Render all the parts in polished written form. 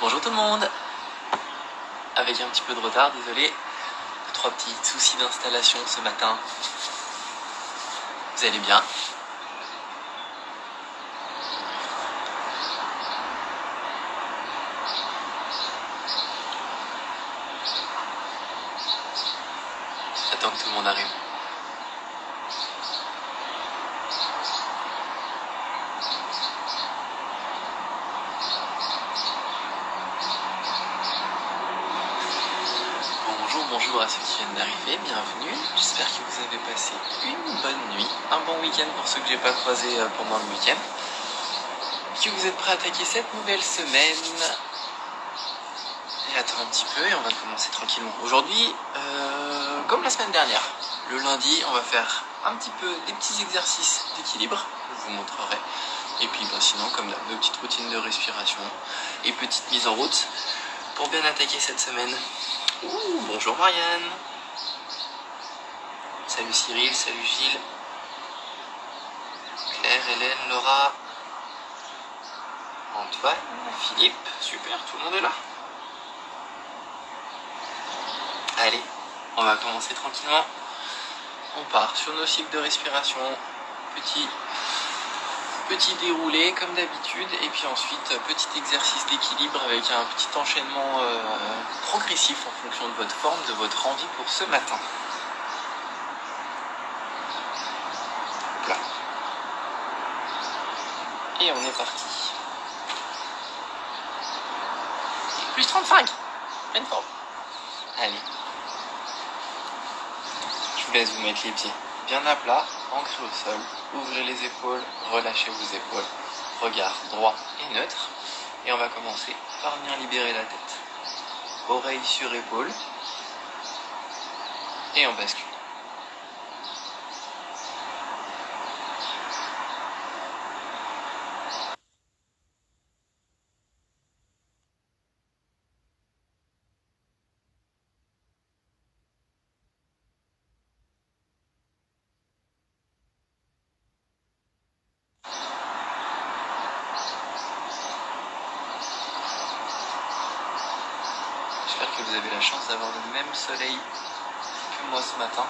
Bonjour tout le monde. Avec un petit peu de retard, désolé. 3 petits soucis d'installation ce matin. Vous allez bien? J'attends que tout le monde arrive. Bonjour à ceux qui viennent d'arriver, bienvenue. J'espère que vous avez passé une bonne nuit, un bon week-end pour ceux que j'ai pas croisés pendant le week-end. Que vous êtes prêts à attaquer cette nouvelle semaine. Et attends un petit peu et on va commencer tranquillement. Aujourd'hui, comme la semaine dernière, le lundi, on va faire un petit peu des petits exercices d'équilibre, je vous montrerai. Et puis sinon, comme d'hab, de petites routines de respiration et petites mises en route pour bien attaquer cette semaine. Ouh, bonjour Marianne. Salut Cyril, salut Gilles. Claire, Hélène, Laura. Antoine, Philippe, super, tout le monde est là. Allez, on va commencer tranquillement. On part sur nos cycles de respiration. Petit déroulé comme d'habitude et puis ensuite petit exercice d'équilibre avec un petit enchaînement progressif en fonction de votre forme, de votre envie pour ce matin. Là. Et on est parti. Plus 35. Pleine forme. Allez. Je vous laisse vous mettre les pieds bien à plat, ancrés au sol. Ouvrez les épaules, relâchez vos épaules. Regard droit et neutre. Et on va commencer par bien libérer la tête. Oreille sur épaule. Et on bascule. J'espère que vous avez la chance d'avoir le même soleil que moi ce matin.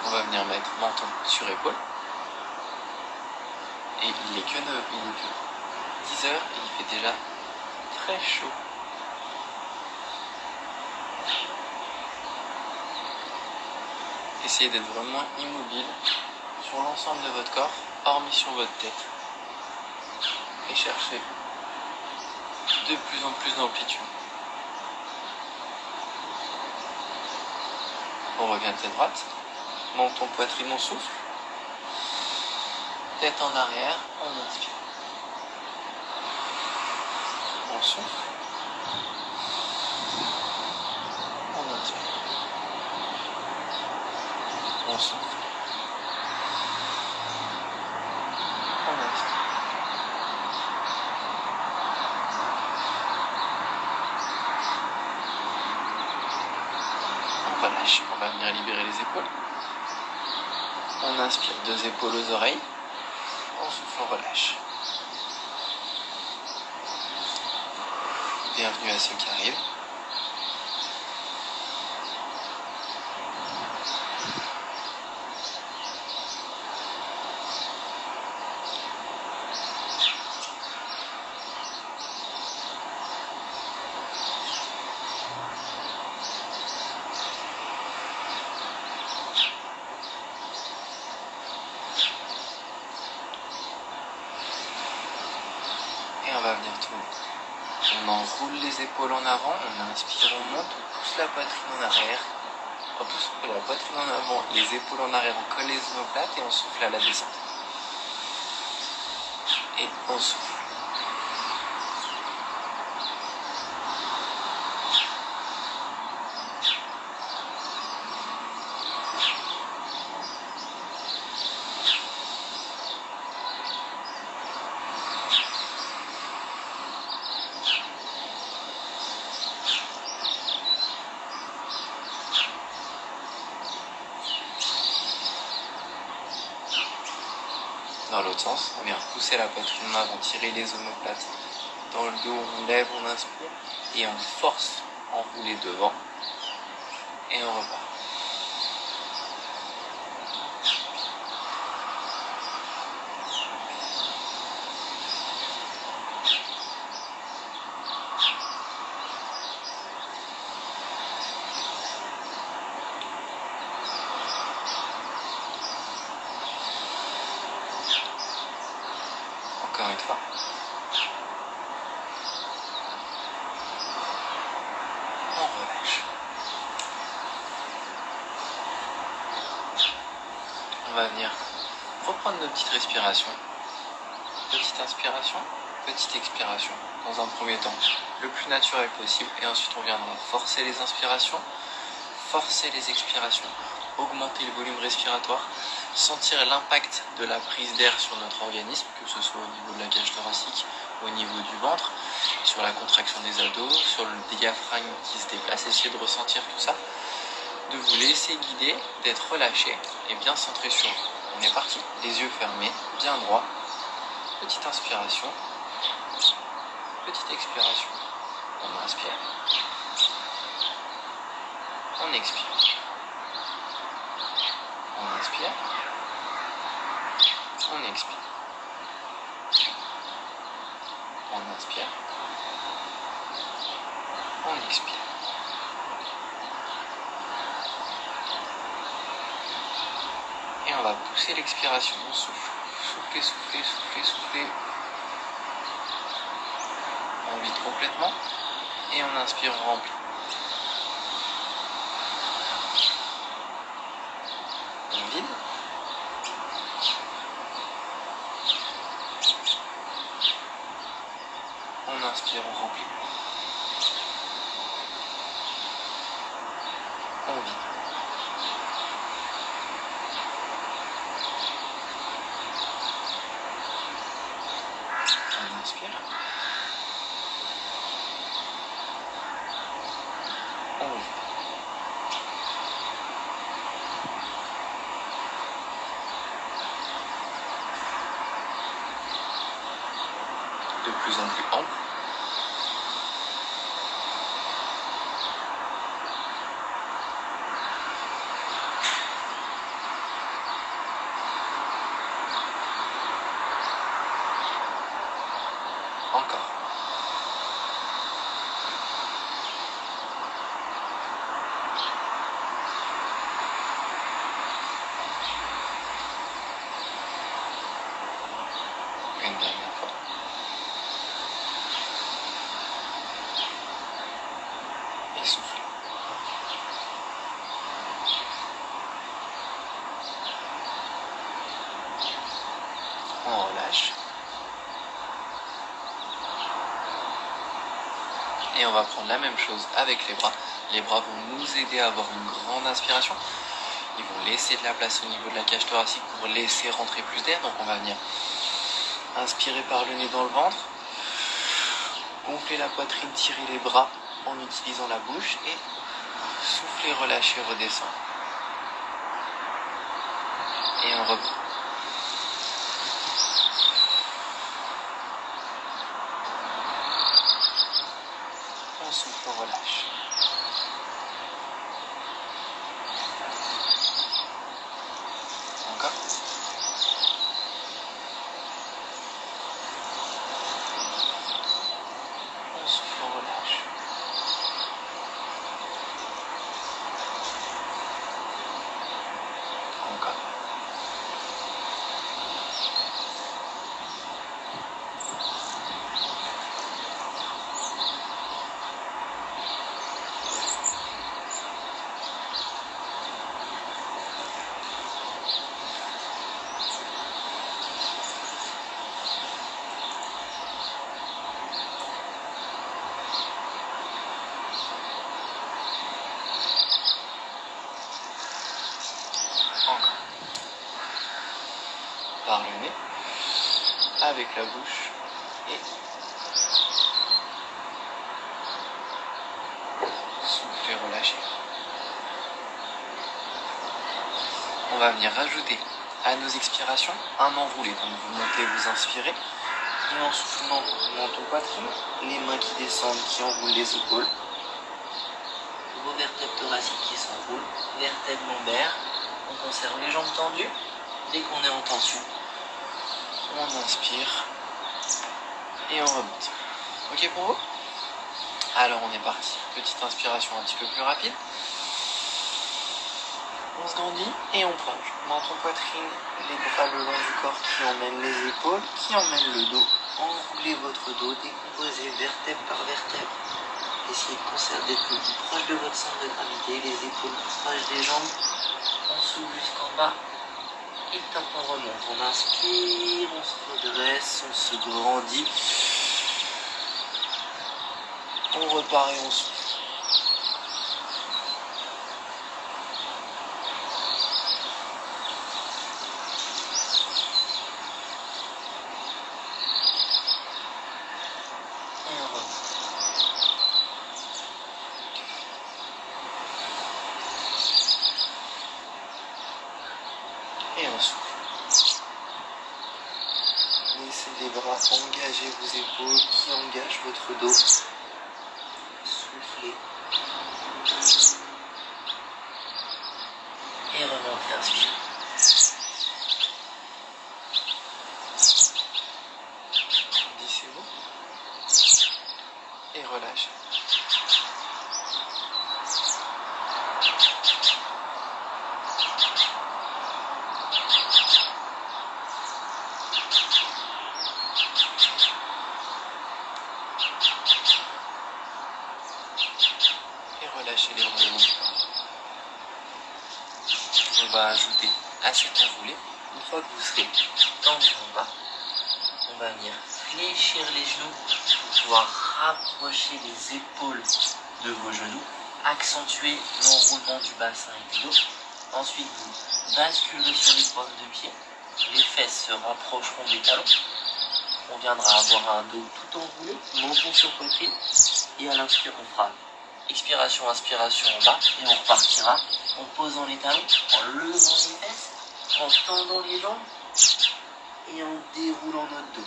On va venir mettre menton sur épaule. Et il est que 10 heures et il fait déjà très chaud. Essayez d'être vraiment immobile sur l'ensemble de votre corps, hormis sur votre tête. Et cherchez de plus en plus d'amplitude. On revient tête droite, menton, poitrine, on souffle. Tête en arrière, on inspire. On souffle. On inspire. On souffle. On inspire. On relâche. On va venir libérer les épaules. On inspire, 2 épaules aux oreilles. On souffle, on relâche. Bienvenue à ceux qui arrivent. Et on va venir tourner. On enroule les épaules en avant, on inspire, on monte, on pousse la poitrine en arrière. On pousse la poitrine en avant, les épaules en arrière, on colle les omoplates et on souffle à la descente. Et on souffle. Dans l'autre sens, on vient repousser la poitrine en avant, tirer les omoplates dans le dos, on lève, on inspire et on force enrouler devant et on repart. Encore une fois. On relâche. On va venir reprendre nos petites respirations. Petite inspiration, petite expiration. Dans un premier temps, le plus naturel possible. Et ensuite, on viendra forcer les inspirations, forcer les expirations, augmenter le volume respiratoire, sentir l'impact de la prise d'air sur notre organisme, que ce soit au niveau de la cage thoracique, au niveau du ventre, sur la contraction des abdos, sur le diaphragme qui se déplace. Essayez de ressentir tout ça, de vous laisser guider, d'être relâché et bien centré sur vous. On est parti, les yeux fermés, bien droit. Petite inspiration, petite expiration. On inspire, on expire. On inspire, on expire. On inspire, on expire. Et on va pousser l'expiration, on souffle. Soufflez, soufflez, soufflez, soufflez. On vide complètement et on inspire, on remplit. On vide. On inspire, on remplit. On vide. On inspire. On vide. De plus en plus ample. Encore. Une dernière fois. Et soufflez. On relâche. Et on va prendre la même chose avec les bras. Les bras vont nous aider à avoir une grande inspiration. Ils vont laisser de la place au niveau de la cage thoracique pour laisser rentrer plus d'air. Donc on va venir inspirer par le nez dans le ventre. Gonfler la poitrine, tirer les bras en utilisant la bouche. Et souffler, relâcher, redescendre. Et on reprend. On souffle, on relâche. Encore. On souffle, on relâche. Encore. Encore. Par le nez, avec la bouche et souffler, relâcher. On va venir rajouter à nos expirations un enroulé. Donc vous montez, vous inspirez, Et en soufflant, menton poitrine, les mains qui descendent, qui enroulent les épaules. Vos vertèbres thoraciques qui s'enroulent, vertèbres lombaires. On conserve les jambes tendues. Dès qu'on est en tension, on inspire et on remonte. Ok pour vous? Alors on est parti. Petite inspiration un petit peu plus rapide. On se grandit et on plonge. Menton poitrine, les bras le long du corps qui emmènent les épaules, qui emmènent le dos. Enroulez votre dos, décomposez vertèbre par vertèbre. Essayez de conserver d'être le plus proche de votre centre de gravité, les épaules proches des jambes. On s'ouvre jusqu'en bas. Et tant qu'on remonte, on inspire, on se redresse, on se grandit. On repart et on souffle. Et on remonte. Et on souffle. Laissez les bras engager vos épaules qui engagent votre dos. Soufflez. Et remontez, inspirez. Glissez-vous. Et relâchez. Relâchez les bras. On va ajouter à cet enroulé, une fois que vous serez tendu en bas, on va venir fléchir les genoux pour pouvoir rapprocher les épaules de vos genoux, accentuer l'enroulement du bassin et du dos. Ensuite, vous basculerez sur les pointes de pied, les fesses se rapprocheront des talons. On viendra avoir un dos tout enroulé, menton sur poitrine, et à l'inspire, on fera expiration, inspiration en bas, et on repartira en posant les talons, en levant les fesses, en tendant les jambes et en déroulant notre dos.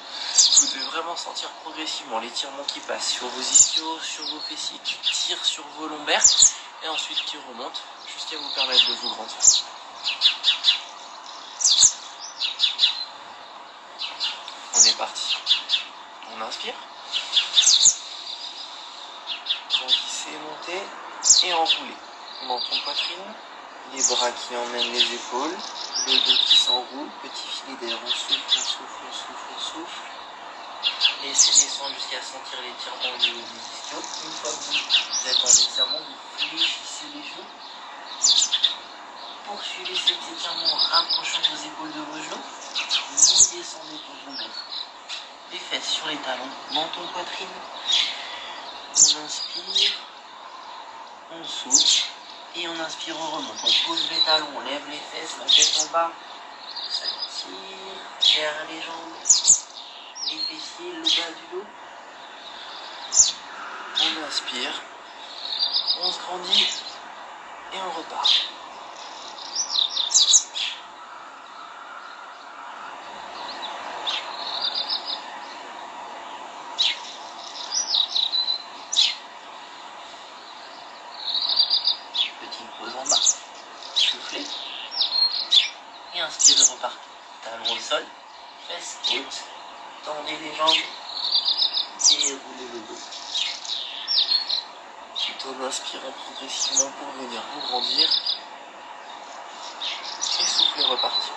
Vous devez vraiment sentir progressivement l'étirement qui passe sur vos ischios, sur vos fessiers, qui tire sur vos lombaires et ensuite qui remonte jusqu'à vous permettre de vous grandir. On est parti. On inspire. Grandissez, montez et enroulez. Menton poitrine, les bras qui emmènent les épaules, le dos qui s'enroule, petit filet d'air, on souffle, on souffle, on souffle, on souffle. Laissez descendre jusqu'à sentir l'étirement au niveau des ischios. Une fois que vous êtes en étirement, vous fléchissez les genoux. Poursuivez cet étirement en rapprochant vos épaules de vos genoux. Vous descendez pour vous mettre les fesses sur les talons, menton poitrine. On inspire, on souffle et on inspire, on remonte. On pose les talons, on lève les fesses, la tête en bas. On s'attire vers les jambes, les fessiers, le bas du dos. On inspire, on se grandit et on repart. Soufflez et inspirez, repartez. Talons au sol, fesses hautes, tendez les jambes, déroulez le dos. Tout en inspirant progressivement pour venir vous grandir. Et soufflez, repartir.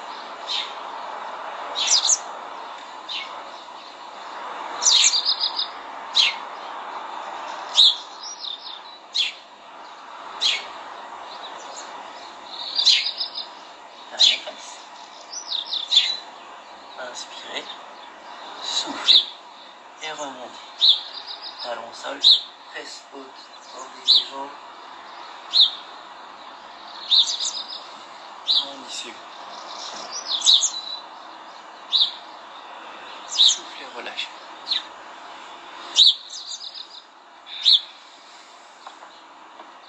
Inspirez, soufflez et remontez. Talons au sol, fesses hautes, tendez les jambes. Grandissez-vous. Soufflez, relâchez.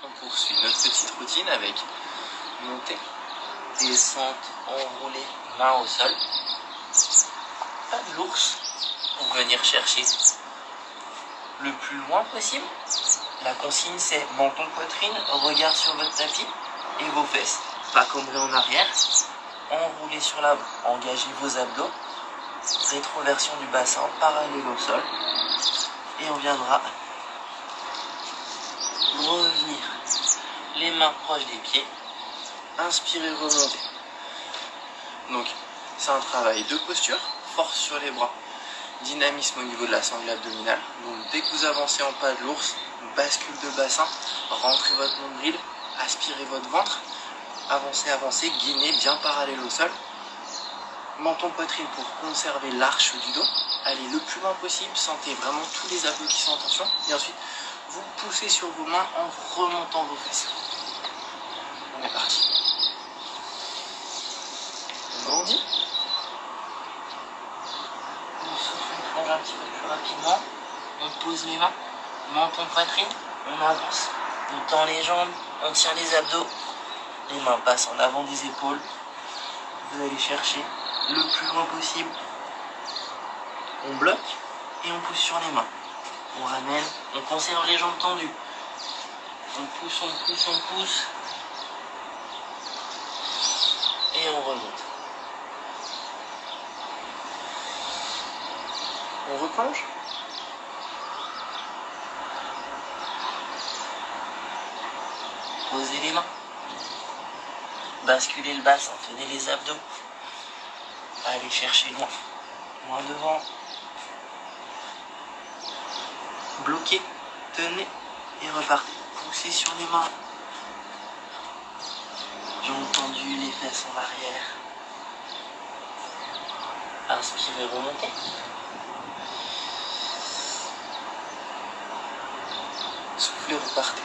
On poursuit notre petite routine avec montée, descente, enroulée, main au sol. Pas de l'ours, pour venir chercher le plus loin possible. La consigne c'est menton poitrine, regard sur votre tapis et vos fesses. Pas cambré en arrière, enroulez sur l'avant, engagez vos abdos, rétroversion du bassin parallèle au sol et on viendra revenir les mains proches des pieds, inspirez, remontez. Donc c'est un travail de posture, force sur les bras, dynamisme au niveau de la sangle abdominale. Donc dès que vous avancez en pas de l'ours, bascule de bassin, rentrez votre nombril, aspirez votre ventre, avancez, avancez, gainez bien parallèle au sol. Menton poitrine pour conserver l'arche du dos. Allez le plus loin possible, sentez vraiment tous les abdos qui sont en tension. Et ensuite, vous poussez sur vos mains en remontant vos fesses. On est parti. On grandit. On souffle, on plonge un petit peu plus rapidement. On pose les mains. Menton poitrine. On avance. On tend les jambes. On tient les abdos. Les mains passent en avant des épaules. Vous allez chercher le plus loin possible. On bloque et on pousse sur les mains. On ramène, on conserve les jambes tendues. On pousse, on pousse, on pousse. Et on remonte. On replonge. Posez les mains. Basculez le bassin, tenez les abdos. Allez chercher loin. Loin devant. Bloquez, tenez et repartez. Poussez sur les mains. Jambes tendues, les fesses en arrière. Inspirez, remontez. Soufflez, repartez.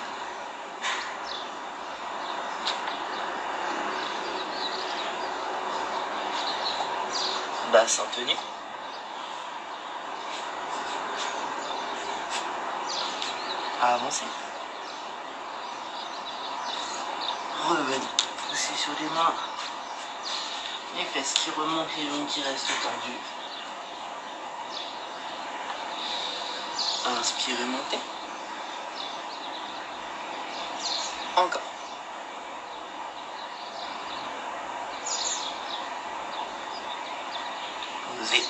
Bassin tenu. À avancer. Revenez. Poussez sur les mains. Les fesses qui remontent, les jambes qui restent tendues. Inspirez, montez. Encore. Posez.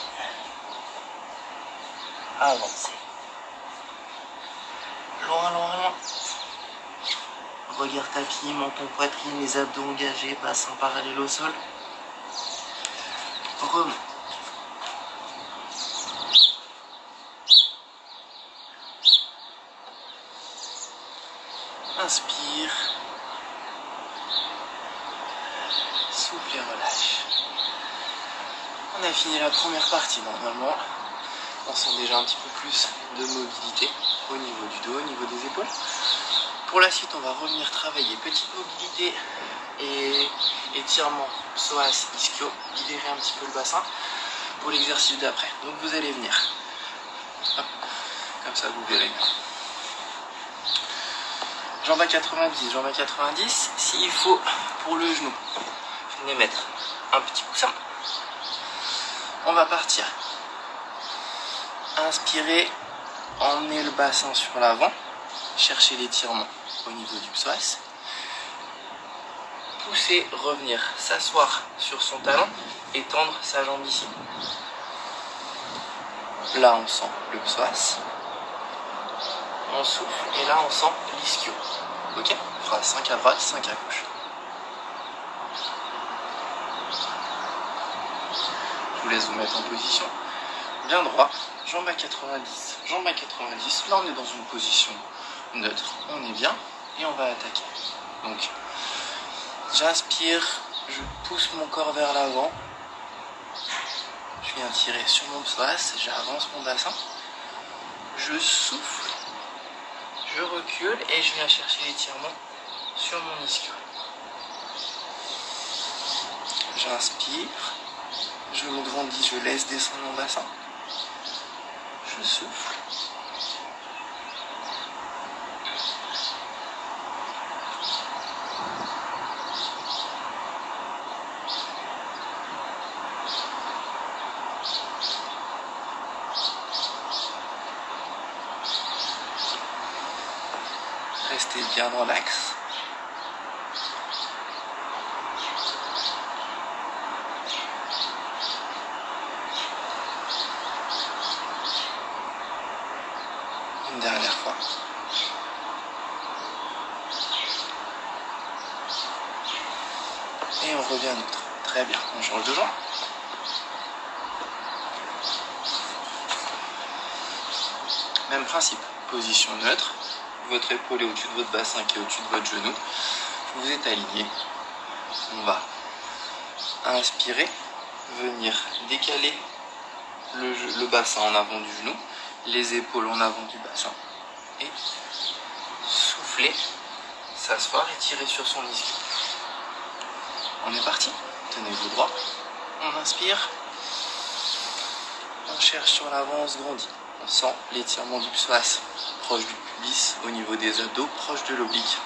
Avancez. Loin, loin, loin. Regard tapis, menton poitrine, les abdos engagés, bassin parallèle au sol. Remonte. Inspire. Souffle et relâche. On a fini la première partie normalement. On sent déjà un petit peu plus de mobilité au niveau du dos, au niveau des épaules. Pour la suite, on va revenir travailler petite mobilité et étirement psoas, ischio, libérer un petit peu le bassin pour l'exercice d'après. Donc vous allez venir. Hop. Comme ça, vous verrez bien. Jambes à 90, jambes à 90. S'il faut, pour le genou, venez mettre un petit coussin. On va partir. Inspirez, emmenez le bassin sur l'avant, cherchez l'étirement au niveau du psoas. Poussez, revenir, s'asseoir sur son talon et tendre sa jambe ici. Là, on sent le psoas. On souffle et là, on sent l'ischio. Ok, on fera 5 à droite, 5 à gauche. Je vous laisse vous mettre en position bien droit, jambes à 90, jambes à 90. Là, on est dans une position neutre. On est bien et on va attaquer. Donc, j'inspire, je pousse mon corps vers l'avant. Je viens tirer sur mon psoas, j'avance mon bassin. Je souffle, je recule et je viens chercher l'étirement sur mon ischio. J'inspire, je me grandis, je laisse descendre mon bassin. Je souffle. Restez bien dans l'axe. Une dernière fois. Et on revient neutre. Très bien, on change de jambe. Même principe, position neutre. Votre épaule est au-dessus de votre bassin qui est au-dessus de votre genou. Vous êtes aligné. On va inspirer, venir décaler le bassin en avant du genou, les épaules en avant du bassin. Et souffler, s'asseoir et tirer sur son ischio. On est parti. Tenez-vous droit. On inspire. On cherche sur l'avant, on se grandit. On sent l'étirement du psoas, proche du pubis, au niveau des abdos, proche de l'oblique.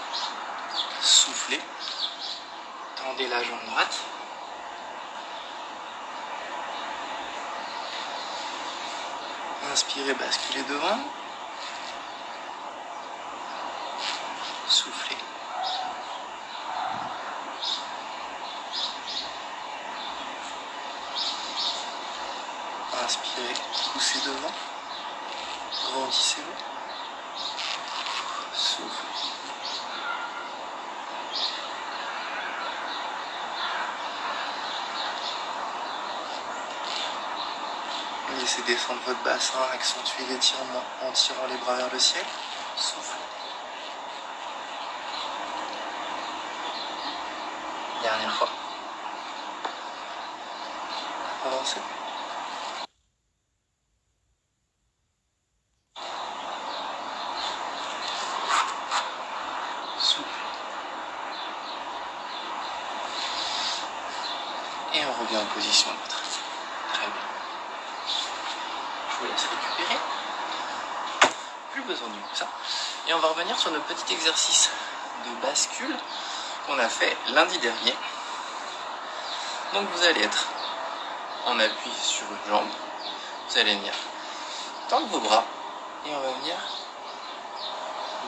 Soufflez. Tendez la jambe droite. Inspirez, basculez devant. Soufflez. Inspirez, poussez devant. Grandissez-vous. Soufflez. Laissez descendre votre bassin, accentuez l'étirement en tirant les bras vers le ciel. Soufflez. Dernière fois. Avancez. Soufflez. Et on revient en position neutre. Très bien. Je vous laisse récupérer. Plus besoin du coussin. Et on va revenir sur notre petit exercice de bascule qu'on a fait lundi dernier. Donc vous allez être en appui sur une jambe. Vous allez venir tendre vos bras et on va venir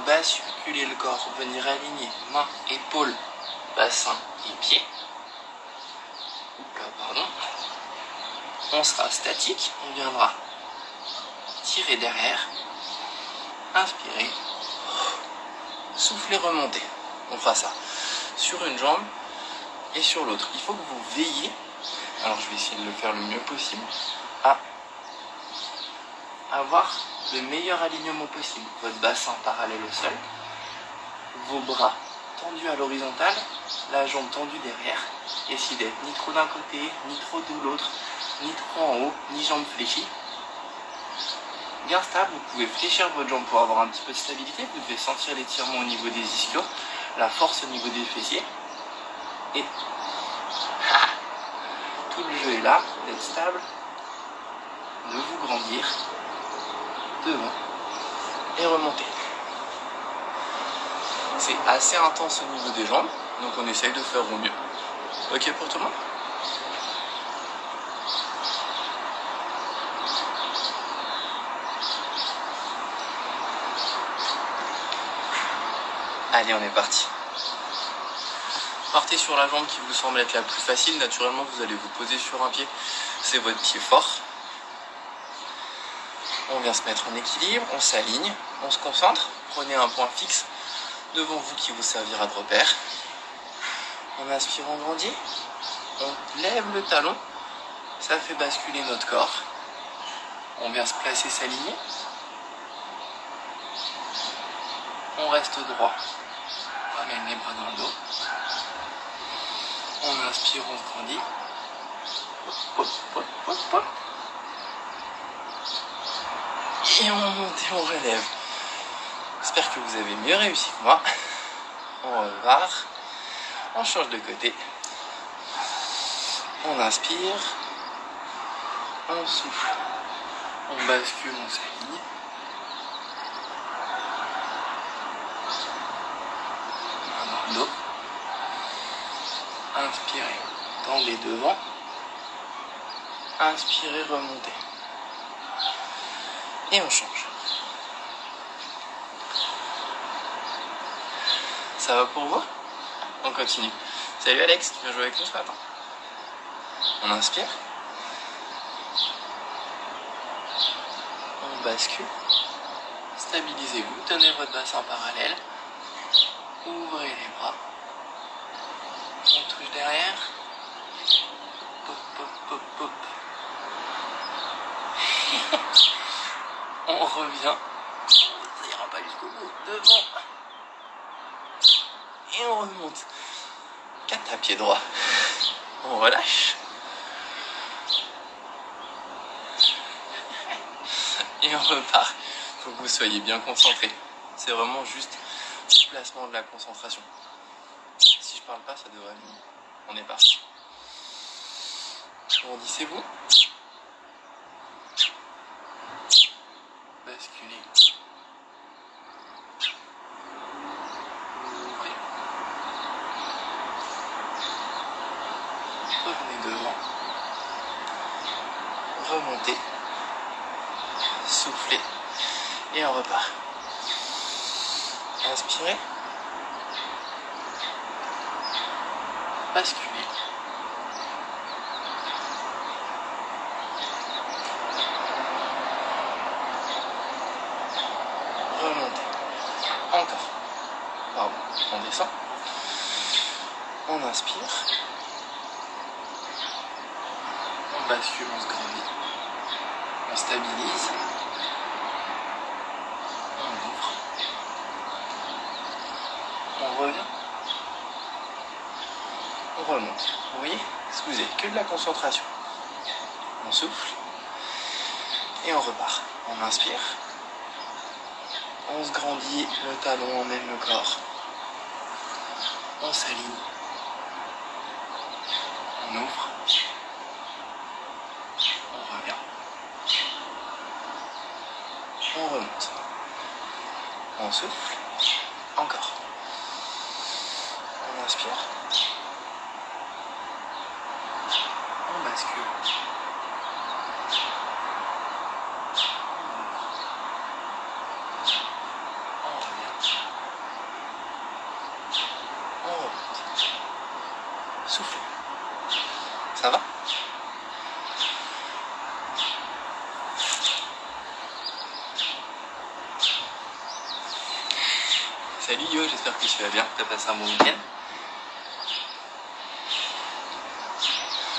basculer le corps, venir aligner mains, épaules, bassin et pieds. Pardon. On sera statique, on viendra tirer derrière, inspirer, souffler, remonter. On fera ça sur une jambe et sur l'autre. Il faut que vous veilliez, alors je vais essayer de le faire le mieux possible, à avoir le meilleur alignement possible. Votre bassin parallèle au sol, vos bras tendus à l'horizontale, la jambe tendue derrière. Essayez d'être ni trop d'un côté, ni trop de l'autre, ni trop en haut, ni jambes fléchies. Bien stable, vous pouvez fléchir votre jambe pour avoir un petit peu de stabilité. Vous devez sentir l'étirement au niveau des ischios, la force au niveau des fessiers. Et tout le jeu est là, d'être stable, de vous grandir, devant et remonter. C'est assez intense au niveau des jambes, donc on essaye de faire au mieux. Ok pour tout le monde? Allez, on est parti. Partez sur la jambe qui vous semble être la plus facile. Naturellement, vous allez vous poser sur un pied. C'est votre pied fort. On vient se mettre en équilibre, on s'aligne, on se concentre. Prenez un point fixe devant vous qui vous servira de repère. On inspire, on grandit. On lève le talon. Ça fait basculer notre corps. On vient se placer, s'aligner. On reste droit. On ramène les bras dans le dos. On inspire, on se grandit. Hop, hop, hop, hop. Et on monte et on relève. J'espère que vous avez mieux réussi que moi. On repart. On change de côté. On inspire. On souffle. On bascule, on s'aligne. Main dans le dos. Inspirez. Tendez devant. Inspirez, remontez. Et on change. Ça va pour vous? On continue. Salut Alex, tu viens jouer avec nous ce matin? On inspire. On bascule. Stabilisez-vous, tenez votre bassin parallèle. Ouvrez les bras. On touche derrière. Pop, pop, pop, pop. On revient. Ça ira pas jusqu'au bout. Devant. Et on remonte. 4 à pied droit. On relâche. Et on repart. Il faut que vous soyez bien concentrés. C'est vraiment juste le placement de la concentration. Si je parle pas, ça devrait venir. On est parti. Grandissez-vous. Basculez. Ouvrez. Revenez devant. Remontez. Soufflez. Et on repart. Inspirez. Basculez. Remontez. Encore. Pardon. On descend. On inspire. On bascule, on se grandit. On stabilise. On ouvre. On revient. On remonte. Vous voyez? Excusez, que de la concentration. On souffle. Et on repart. On inspire. On se grandit, le talon emmène le corps. On s'aligne. On ouvre. On revient. On remonte. On souffle. Encore. On inspire. On bascule. On revient. On remonte. Soufflez. Ça va? Salut Yo, j'espère que tu vas bien, que tu as passé un bon week-end.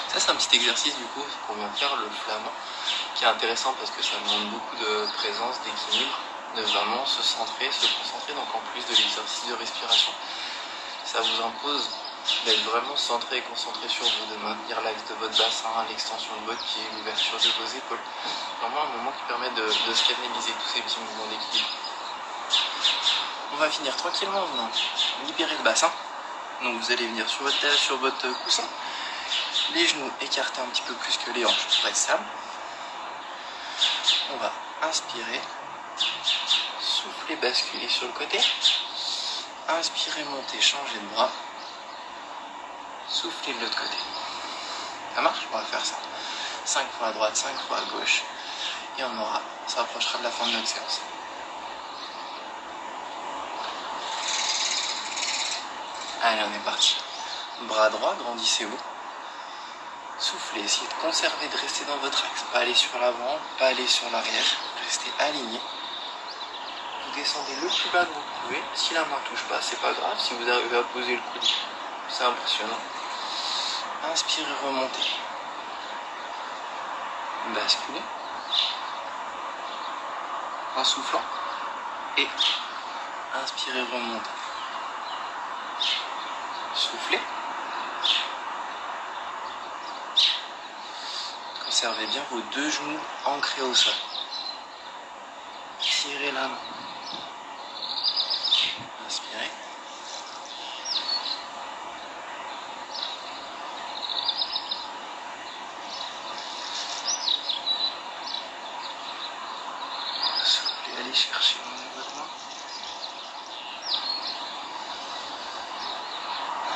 Ça c'est un petit exercice du coup qu'on vient de faire, le flamand, qui est intéressant parce que ça demande beaucoup de présence, d'équilibre, de vraiment se centrer, se concentrer. Donc en plus de l'exercice de respiration, ça vous impose d'être vraiment centré et concentré sur vous, de maintenir l'axe de votre bassin, l'extension de votre pied, l'ouverture de vos épaules. Vraiment un moment qui permet de se canaliser tous ces petits mouvements d'équilibre. On va finir tranquillement en venant libérer le bassin. Donc vous allez venir sur votre coussin, les genoux écartés un petit peu plus que les hanches pour être stable. On va inspirer, souffler, basculer sur le côté. Inspirez, montez, changez de bras. Soufflez de l'autre côté. Ça marche? On va faire ça. 5 fois à droite, 5 fois à gauche. Et on s'approchera de la fin de notre séance. Allez, on est parti. Bras droit, grandissez-vous. Soufflez, essayez de conserver, de rester dans votre axe. Pas aller sur l'avant, pas aller sur l'arrière. Restez aligné. Vous descendez le plus bas que vous pouvez. Si la main ne touche pas, c'est pas grave. Si vous arrivez à poser le coude, c'est impressionnant. Inspirez, remontez. Basculez. En soufflant. Et inspirez, remontez. Soufflez. Conservez bien vos deux genoux ancrés au sol. Tirez la main. Inspirez. Soufflez, allez chercher le long de votre main.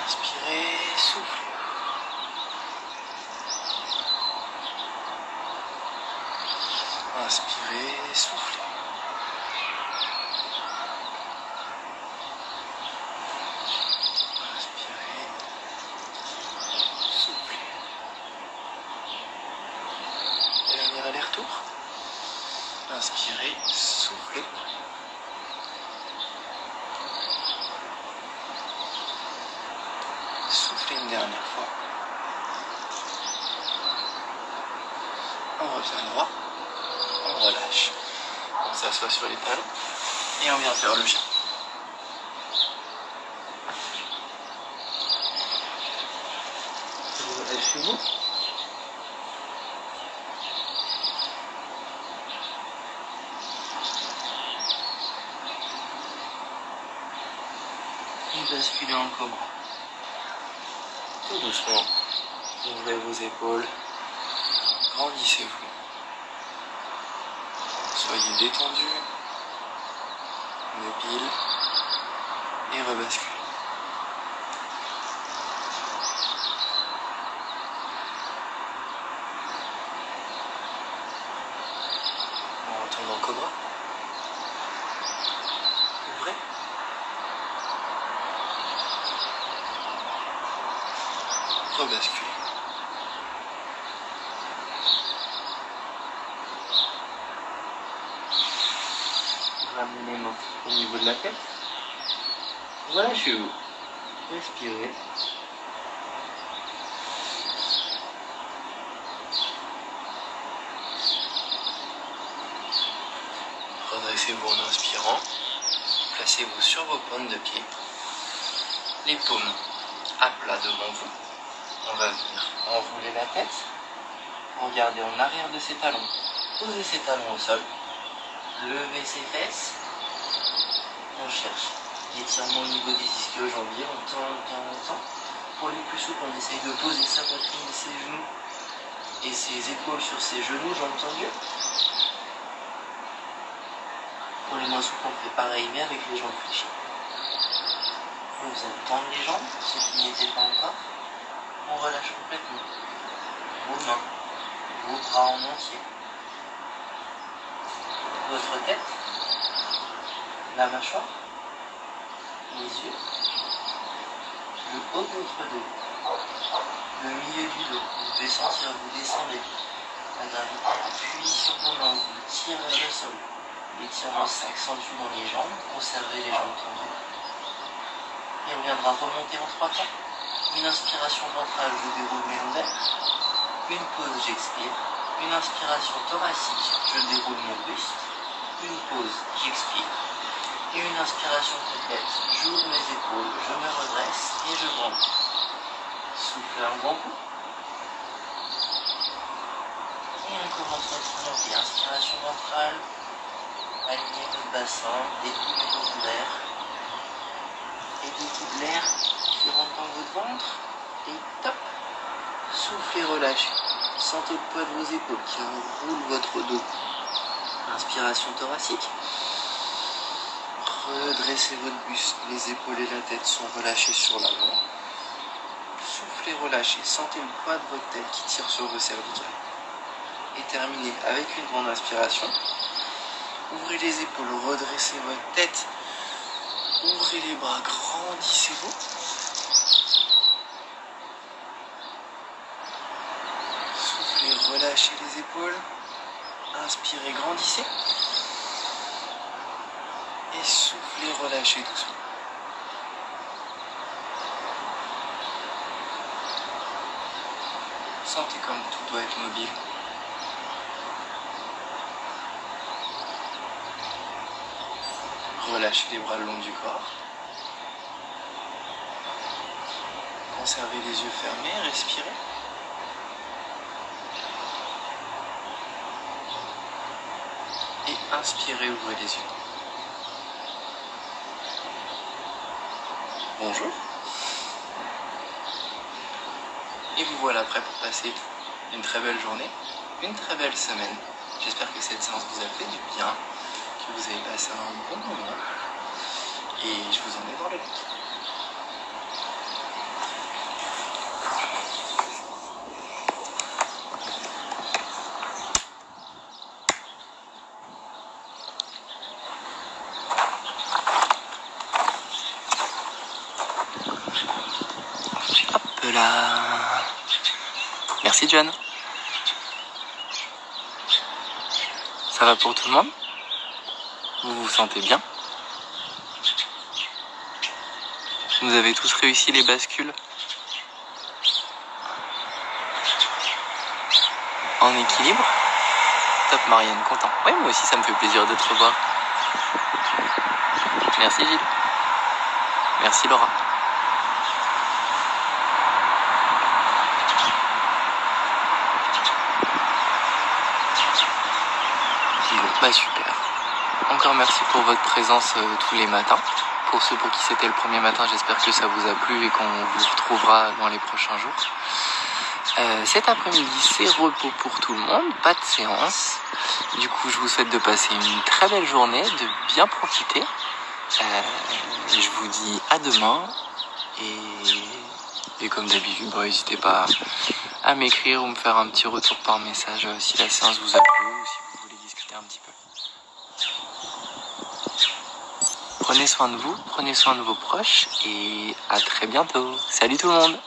Inspirez, soufflez. Inspirez, soufflez. soufflez une dernière fois. On revient droit, on relâche. On s'assoit sur les talons et on vient faire le chien. Vous relâchez-vous. Et basculez en cobra. Tout doucement, ouvrez vos épaules, grandissez-vous. Soyez détendu, mobile et rebasculez. On retourne en cobra. Ouvrez. Rebasculez. Ramenez les mains au niveau de la tête. Relâchez-vous. Respirez. Redressez-vous en inspirant. Placez-vous sur vos paumes de pied. Les paumes à plat devant vous. On va venir enrouler la tête. Regardez en arrière de ses talons. Posez ses talons au sol. Levez ses fesses. On cherche l'étirement au niveau des ischio-jambiers. On tend. Pour les plus souples, on essaye de poser sa poitrine et ses genoux et ses épaules sur ses genoux, jambes tendues. Pour les moins souples, on fait pareil, mais avec les jambes fléchies. Vous allez tendre les jambes, ceux qui n'y étaient pas encore. On relâche complètement. Vos mains, vos bras en entier. Votre tête, la mâchoire, les yeux, le haut de votre dos, le milieu du dos. Vous devez sentir, vous descendez. La gravité appuie sur vos mains, vous tirez vers le sol. L'étirement s'accentue dans les jambes, conservez les jambes tendues. Et on viendra remonter en 3 temps. Une inspiration ventrale, je déroule mes lombaires. Une pause, j'expire. Une inspiration thoracique, je déroule mon buste. Une pause, j'expire. Et une inspiration complète, j'ouvre mes épaules, je me redresse et je grandis. Soufflez un bon coup. Et on commence notre montée. Inspiration ventrale. Alignez votre bassin, découlez votre l'air. Et découlez l'air qui rentre dans votre ventre. Et top. Soufflez, relâchez. Sentez le poids de vos épaules qui enroule votre dos. Inspiration thoracique. Redressez votre buste, les épaules et la tête sont relâchées sur l'avant. Soufflez, relâchez, sentez le poids de votre tête qui tire sur vos cervicales. Et terminez avec une grande inspiration. Ouvrez les épaules, redressez votre tête. Ouvrez les bras, grandissez-vous. Soufflez, relâchez les épaules. Inspirez, grandissez. Et soufflez, relâchez doucement. Sentez comme tout doit être mobile. Relâchez les bras le long du corps. Conservez les yeux fermés, respirez. Et inspirez, ouvrez les yeux. Bonjour. Et vous voilà prêt pour passer une très belle journée, une très belle semaine. J'espère que cette séance vous a fait du bien, que vous avez passé un bon moment. Et je vous emmène dans le lit. Hop là. Merci John. Ça va pour tout le monde? Vous vous sentez bien? Vous avez tous réussi les bascules? en équilibre. Top Marianne, content. Ouais, moi aussi ça me fait plaisir de te revoir. Merci Gilles. Merci Laura. Bon, bah super. Encore merci pour votre présence tous les matins. Pour ceux pour qui c'était le premier matin, j'espère que ça vous a plu et qu'on vous retrouvera dans les prochains jours. Cet après-midi, c'est repos pour tout le monde, pas de séance. Du coup, je vous souhaite de passer une très belle journée, de bien profiter. Je vous dis à demain. Et comme d'habitude, n'hésitez pas à m'écrire ou me faire un petit retour par message si la séance vous a plu ou si vous voulez discuter un petit peu. Prenez soin de vous, prenez soin de vos proches et à très bientôt. Salut tout le monde!